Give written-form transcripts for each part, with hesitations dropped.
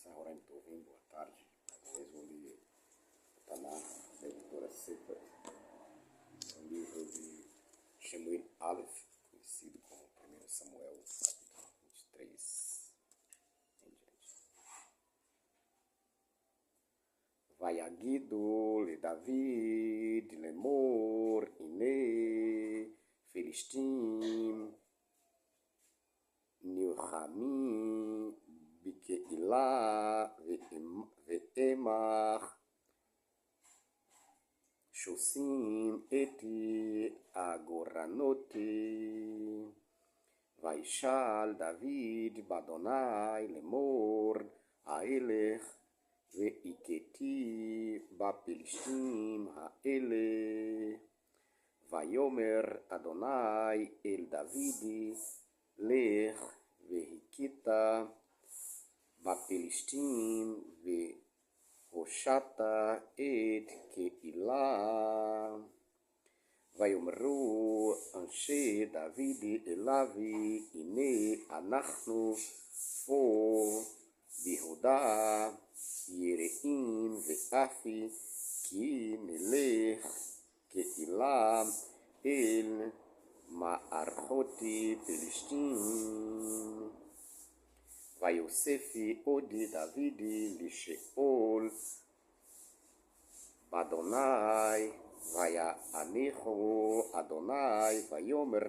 essa hora em que estou vindo, boa tarde. Vocês vão ler o Tanakh da editora Sefer, um livro de Shemuel Aleph, conhecido como 1 Samuel, capítulo 23, em diante. Vayagidu le David lemor ine Filistim Nilhamim Bikeilah ve'emach Shosim eti agoranoti Vaishal David Badonai lemor Aelech ve'iketi baPilistim ha'ele Vayomer Adonai el Davidi lech vehikita baPilistim vehoshata et keilah Vayomru anshe Davidi elavi ine anachnu fo bihuda yereim ve'afi ki nelech keilah el ma'archoti Pilistim Vayosefi odi Davidi lisheol Badonai vaya anecho Adonai vayomer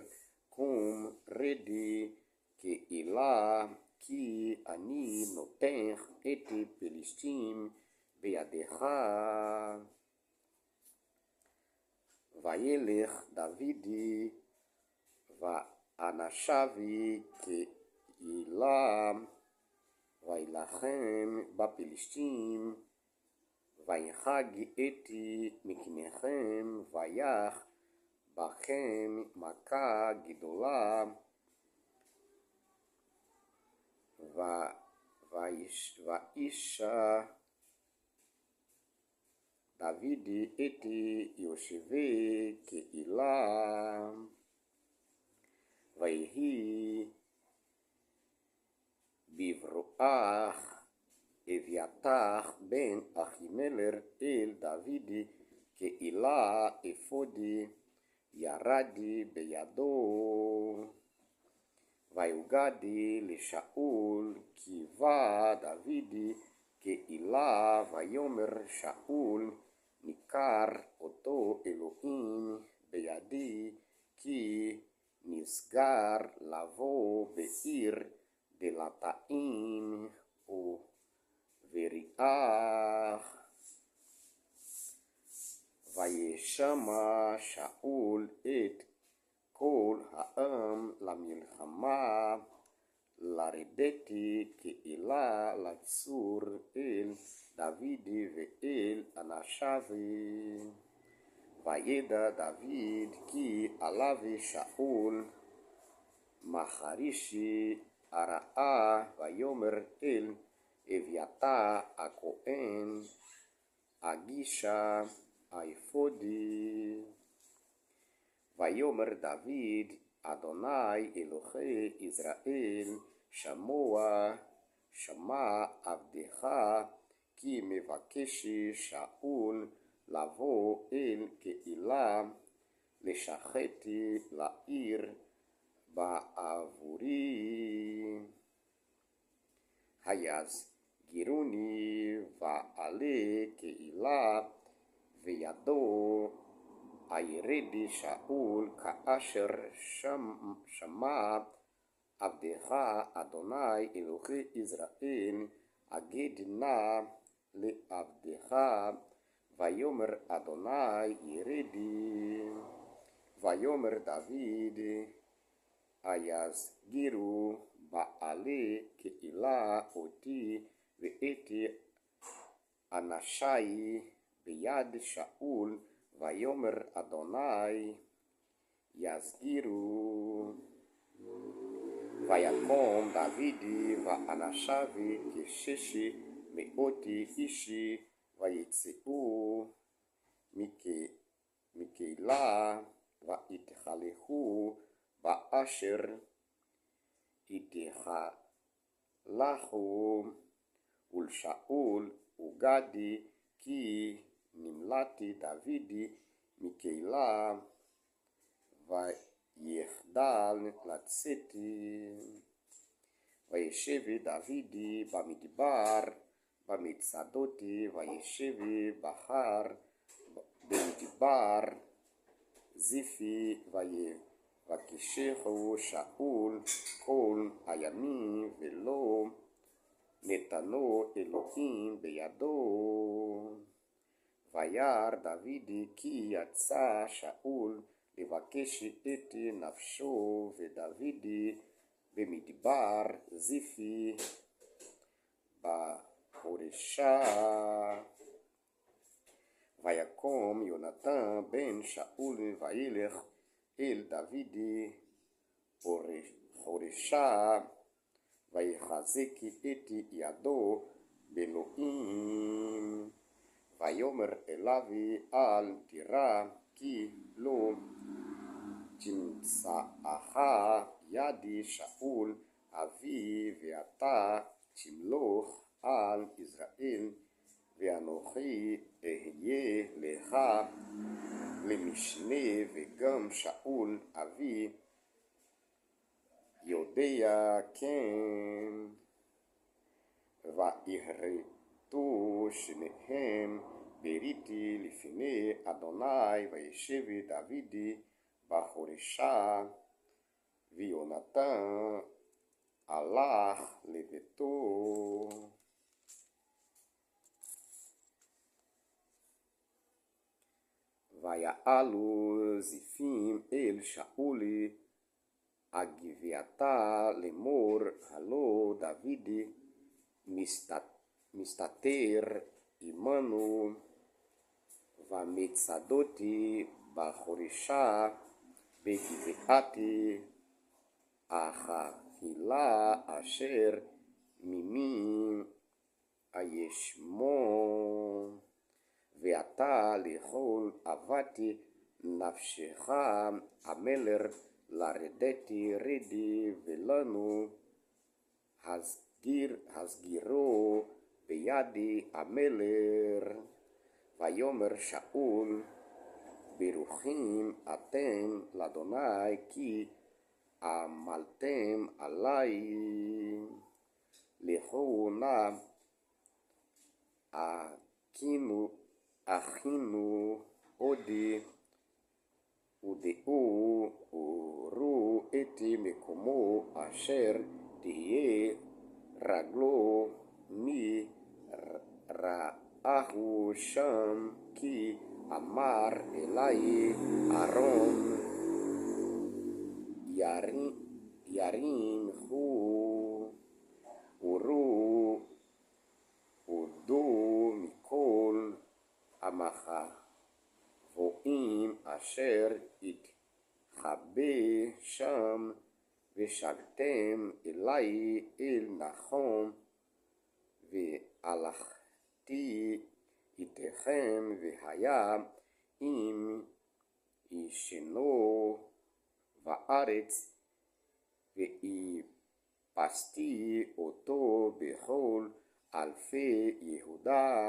kum redi keilah ki ani notech eti Pilistim beyadecha Vayelech Davidi va'anashavi keilah vailachem baPilistim vaychag eti miknechem vayach bachem maka gidolah vaisha Davidi eti Yosheve keilah vayhi bivroach Eviatach ben Achimeler el Davidi keilah efodi yaradi beyado Vayugadi lishaul kiva Davidi keilah vayomer Shaul nikar oto Elohim beyadi ki nisgar lavo beir delataim o veriach vayeshama Shaul et kol ha'am lamilchama laredeti keilah latsur el Davidi ve'el anashavi vayeda David ki alavi Shaul maharishi ara'a vayomer el Eviata akohen agisha aifodi Vayomer David Adonai Elohe Israel Shamoa Shama Avdecha ki mevakeshi Shaul lavo el keilah leshacheti la'ir ba'avuri Hayaz Giruni va'ale keilah veyado Ayredi Shaul ka'asher shama Avdecha Adonai Elohe Israel agedna le'avdecha Vayomer Adonai Yeredi Vayomer David Ayaz Giru Ba'ale keilah oti ve'eti anashai beyad Shaul Vayomer Adonai Yazgiru Vayakom Davidi va'anashavi kesheshi meoti ishi vayitzeu mikeilah va'itchalehu ba'asher itchalahu ולשאול וגדי כי נמלטי דוד מקהילה ויחדל לצאתי. וישבי דודי במדבר במצדותי וישבי בהר במדבר זיפי ויבקשהו שאול כל הימים ולא נתנו אלוהים בידו. וירא דוד כי יצא שאול לבקש את נפשו ודוד במדבר זיפי בחורשה. ויקום יונתן בן שאול וילך אל דוד בחורשה ויחזק את ידו באלוהים. ויאמר אליו אל תירא כי לא תמצאך ידי שאול אבי ואתה תמלוך על ישראל ואנוכי אהיה לך למשנה וגם שאול אבי יודע כן. ויכרתו שניהם בריתי לפני אדוני וישב דוד בחורשה ויונתן הלך לביתו. ויעלו זיפים אל שאול הגבעתה לאמור הלא דוד מסתתר עמנו ומצדותי בחורשה בגבעת החבילה אשר מימין הישמון. ואתה לכל עבדתי נפשך המלך לרדתי רדי ולנו הסגירו בידי המלך. ויאמר שאול ברוכים אתם לאדוני כי עמלתם עלי. לכו נא אכינו עודי ודעו וראו את מקומו אשר תהיה רגלו מי רעהו שם כי אמר אלי אהרון ירים הוא וראו הודו מכל המחבואים אשר התחבא שם ושלתם אלי אל נחום והלכתי איתכם והיה אם ישנו בארץ ואיפסתי אותו בכל אלפי יהודה.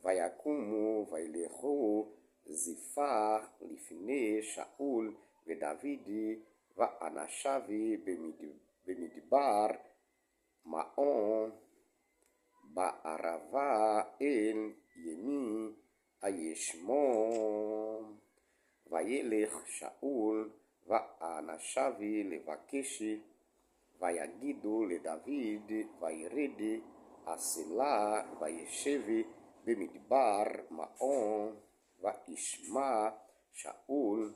ויקומו וילכו זיפה לפני שאול ודוד ואנשיו במדבר מעון בערבה אל ימין הישמון. וילך שאול ואנשיו לבקש ויגידו לדוד וירד הסלע וישב במדבר מעון. וישמע שאול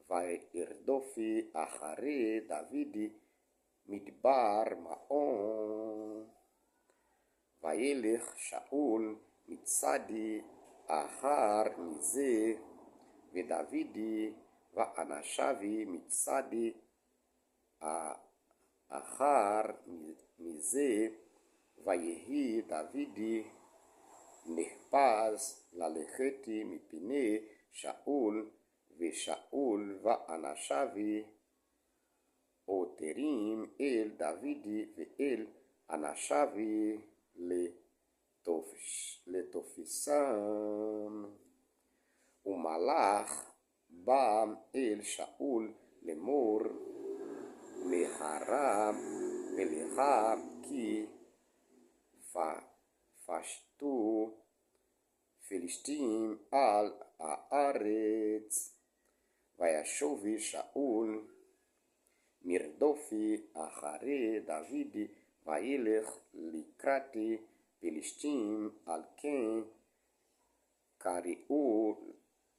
וירדוף אחרי דוד מדבר מעון. וילך שאול מצדי אחר מזה ודוד ואנשיו מצדי אחר מזה. ויהי דוד נחפז ללכת מפני שאול ושאול ואנשיו עותרים אל דוד ואל Anachavi Letofisam, Umalar, Ba El Shaul, Lemor, Leharam, Beleham, Ki, Fastu, Filistim, Al Haaretz, Vayashovi Shaul, Mirdofi, Ahare, David, Vailech, Likrati, Filistim, Alken, Kariu,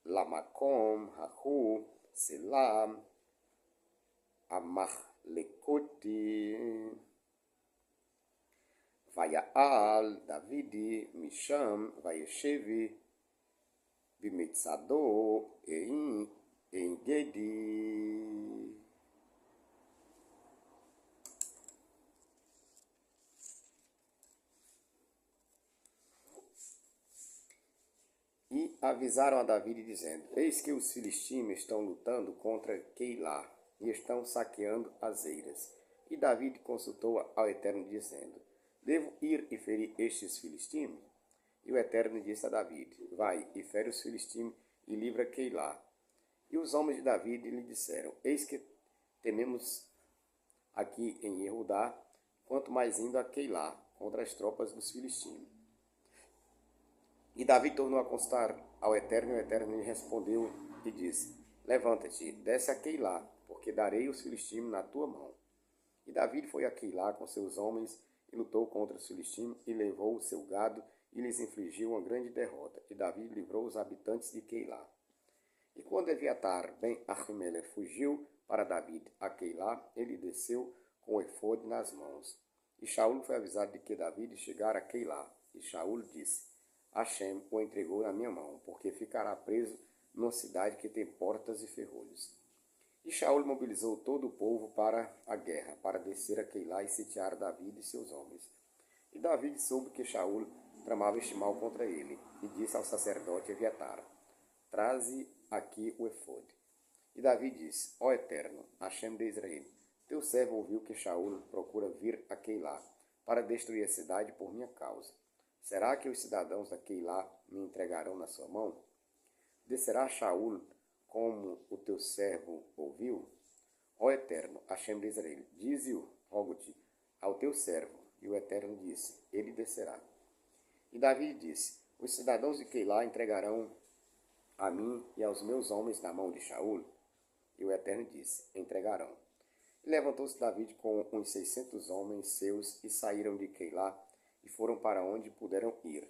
Lamakom, Hahu, Selam, Amalekoti, Vayaal, Davidi, Misham, Vayeshevi, Bimetzado, Engedi. E avisaram a Davi dizendo: Eis que os filisteus estão lutando contra Keilá e estão saqueando as eiras. E Davi consultou ao Eterno dizendo: Devo ir e ferir estes filisteus? E o Eterno disse a Davi: Vai e fere os filisteus e livra Keilá. E os homens de Davi lhe disseram: Eis que tememos aqui em Yehudá, quanto mais indo a Keilá contra as tropas dos filisteus. E Davi tornou a consultar ao Eterno, e o Eterno lhe respondeu e disse: Levanta-te, desce a Keilá, porque darei os filisteus na tua mão. E Davi foi a Keilá com seus homens e lutou contra os filisteus e levou o seu gado e lhes infligiu uma grande derrota. E Davi livrou os habitantes de Keilá. E quando Eviatar ben Ahimelech fugiu para Davi a Keilá, ele desceu com o efode nas mãos. E Shaul foi avisado de que Davi chegara a Keilá. E Shaul disse: Hashem o entregou na minha mão, porque ficará preso numa cidade que tem portas e ferrolhos. E Shaul mobilizou todo o povo para a guerra, para descer a Keilá e sitiar Davi e seus homens. E Davi soube que Shaul tramava este mal contra ele, e disse ao sacerdote Eviatar: Traze aqui o efode. E Davi disse: Ó Eterno, Hashem de Israel, teu servo ouviu que Shaul procura vir a Keilá, para destruir a cidade por minha causa. Será que os cidadãos da Keilá me entregarão na sua mão? Descerá Shaul como o teu servo ouviu? Ó Eterno, Hashem de Israel, dize-o, rogo-te, ao teu servo. E o Eterno disse: Ele descerá. E Davi disse: Os cidadãos de Keilá entregarão a mim e aos meus homens na mão de Shaul? E o Eterno disse: Entregarão. E levantou-se Davi com uns 600 homens seus e saíram de Keilá e foram para onde puderam ir.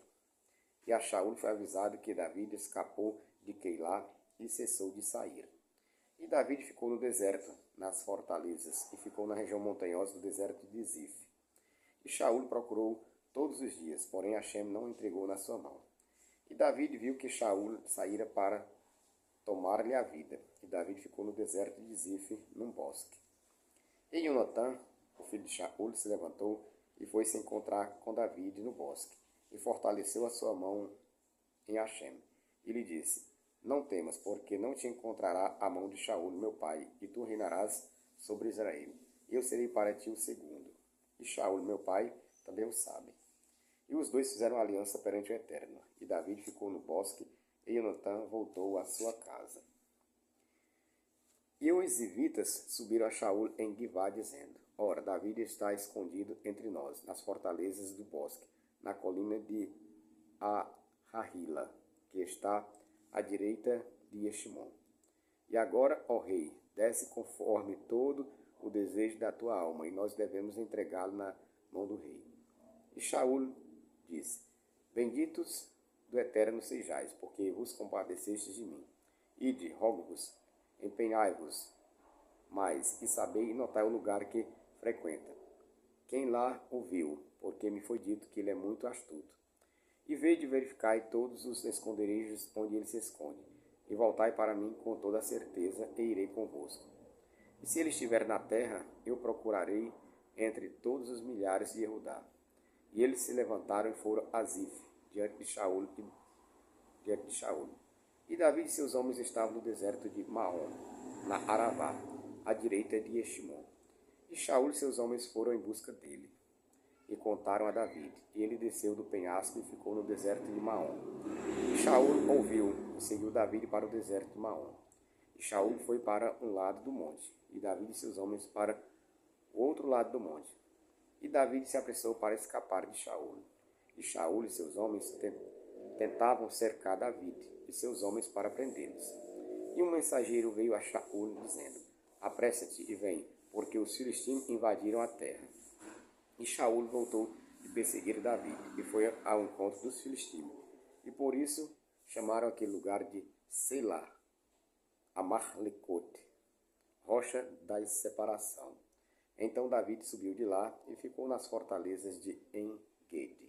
E a Shaul foi avisado que Davi escapou de Keilá e cessou de sair. E Davi ficou no deserto, nas fortalezas, e ficou na região montanhosa do deserto de Zif. E Shaul procurou todos os dias, porém Hashem não o entregou na sua mão. E Davi viu que Shaul saíra para tomar-lhe a vida. E Davi ficou no deserto de Zif, num bosque. E Jonatã, o filho de Shaul, se levantou e foi se encontrar com Davi no bosque, e fortaleceu a sua mão em Hashem. E lhe disse: Não temas, porque não te encontrará a mão de Shaul, meu pai, e tu reinarás sobre Israel. Eu serei para ti o segundo. E Shaul, meu pai, também o sabe. E os dois fizeram aliança perante o Eterno. E Davi ficou no bosque, e Jonatã voltou à sua casa. E os zivitas subiram a Shaul em Givá, dizendo: Ora, Davi está escondido entre nós, nas fortalezas do bosque, na colina de Ahahila, que está à direita de Eshimon. E agora, ó rei, desce conforme todo o desejo da tua alma, e nós devemos entregá-lo na mão do rei. E Shaul disse: Benditos do Eterno sejais, porque vos compadecestes de mim. Ide, rogo-vos, empenhai-vos mais, e sabei e notai o lugar que frequenta. Quem lá o viu, porque me foi dito que ele é muito astuto. E vede verificai todos os esconderijos onde ele se esconde, e voltai para mim com toda a certeza, e irei convosco. E se ele estiver na terra, eu procurarei entre todos os milhares de Yehudá. E eles se levantaram e foram a Zif, diante de Shaul. E Davi e seus homens estavam no deserto de Maom, na Aravá, à direita de Eshimon. E Shaul e seus homens foram em busca dele. e contaram a Davi. E ele desceu do penhasco e ficou no deserto de Maom. E Shaul ouviu e seguiu Davi para o deserto de Maom. E Shaul foi para um lado do monte, e Davi e seus homens para o outro lado do monte. E Davi se apressou para escapar de Shaul. E Shaul e seus homens tentavam cercar Davi e seus homens para prendê-los. E um mensageiro veio a Shaul dizendo: Apressa-te e vem, porque os filisteus invadiram a terra. E Shaul voltou de perseguir Davi e foi ao encontro dos filisteus. E por isso chamaram aquele lugar de Selah, Amarlecote, rocha da separação. Então Davi subiu de lá e ficou nas fortalezas de En-Gedi.